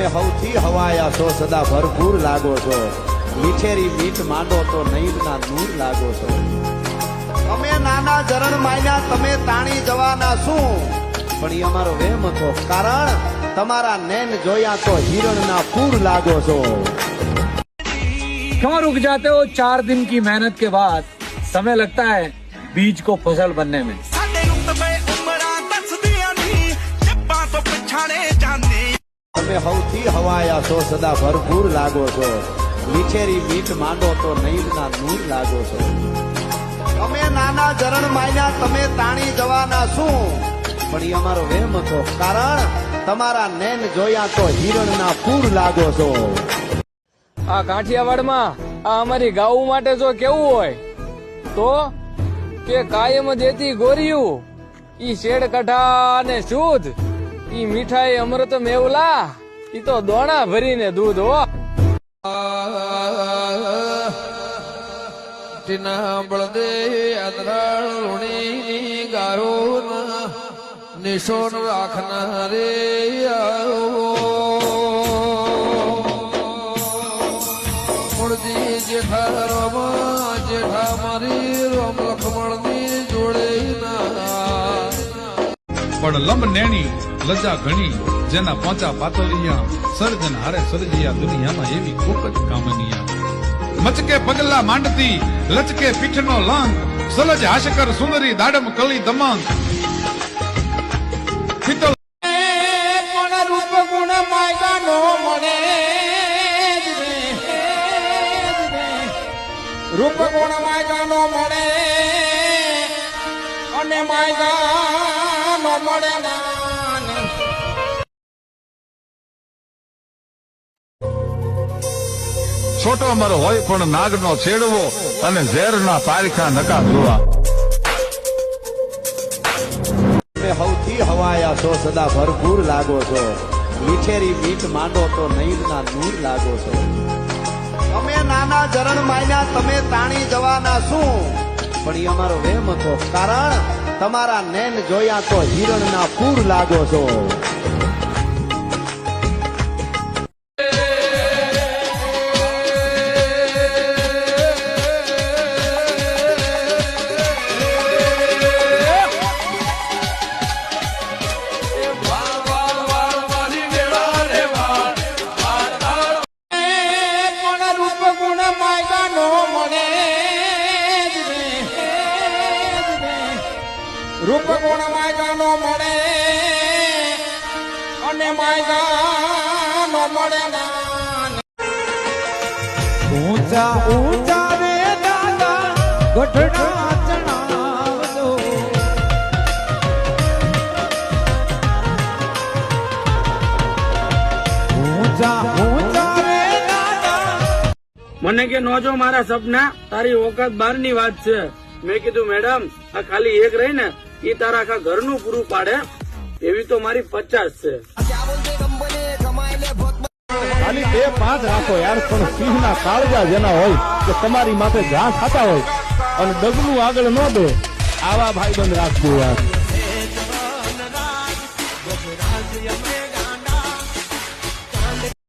તમે હવથી હવાયા છો, સદા ભરપૂર લાગો છો, મીઠેરી મીઠ માંડો તો નૈનના નૂર લાગો છો. તમે નાના જરણ માયના તમે તાણી જવાના શું, પણ એ અમારો વેમ હતો, કારણ તમારા નૈન જોયા તો હિરણના પૂર લાગો છો. क्यों रुक जाते हो 4 दिन की मेहनत के बाद? समय लगता है बीज को फसल बनने में. તમે હવથી હવાયા છો, સદા ભરપૂર લાગો છો, મીઠેરી મીઠ માંડો તો નૈનના નૂર લાગો છો. તમે નાના જરણ માયના તમે તાણી જવાના શું, પણ એ અમારો વેમ હતો, કારણ તમારા નૈન જોયા તો હિરણના પૂર લાગો છો. આ કાઠિયાવાડમાં આ અમારી ગાઉ માટે જો કેવું હોય તો કે કાયમ દેતી ગોરિયું, ઈ શેડ કઠા ને શુદ્ધ, ઈ મીઠાઈ અમૃત મેવલા, ઈ તો દોણા ભરીને દૂધ હો. ટીના બળદે આદરાળ લુણી ગાયો નિશોન રાખનારે મૂળજી જેઠા રોમા જેઠા મારી રોમ લખમણની જોડે પણ લંબ નેણી લજા ઘણી, જેના પોચા પાતળિયા સર્જન હારે સર્જિયા દુનિયામાં એવી કોક જ કામનિયા. મચકે પગલા માંડતી લચકે પીઠનો લંગ, સલજ હાશકર સુંદરી દાડમ કલી દમંગ. પિત્તળ પણ રૂપ ગુણ માયગા નો મળે, રૂપ ગુણ માયગા નો મળે, અને માયગા નો મળે માન. છોટો અમર હોય પણ નાગનો છેડવો, અને ઝેરના પારખા નકા જોવા. તમે હવથી હવાયા છો, સદા ભરપૂર લાગો છો, મીઠેરી મીઠ માંડો તો નૈનના નૂર લાગો છો. તમે નાના જરણ માયના તમે તાણી જવાના શું, પણ એ અમારો વેમ હતો, કારણ તમારા નૈન જોયા તો હિરણના પૂર લાગો છો. રૂપ ગુણ માયગા નો મળે, અને માયગા નો મળે માન. ઊંચા ઊંચા રે દાદા ગઢડા ચણાવજો, ઊંચા ઊંચા રે દાદા. મને કે નોજો મારા સપના, તારી ઓકાત બહારની વાત છે. મેં કીધું મેડમ આ ખાલી એક રહી ને એ તારા આખા ઘરનું પૂરું પાડે, એવી તો મારી 50 છે. ખાલી 2-5 રાખો યાર, પણ સિંહના કાળજા જેના હોય કે તમારી માથે ઘા ખાતા હોય અને ડગલું આગળ ન દે, આવા ભાઈબંધ રાખજો યાર.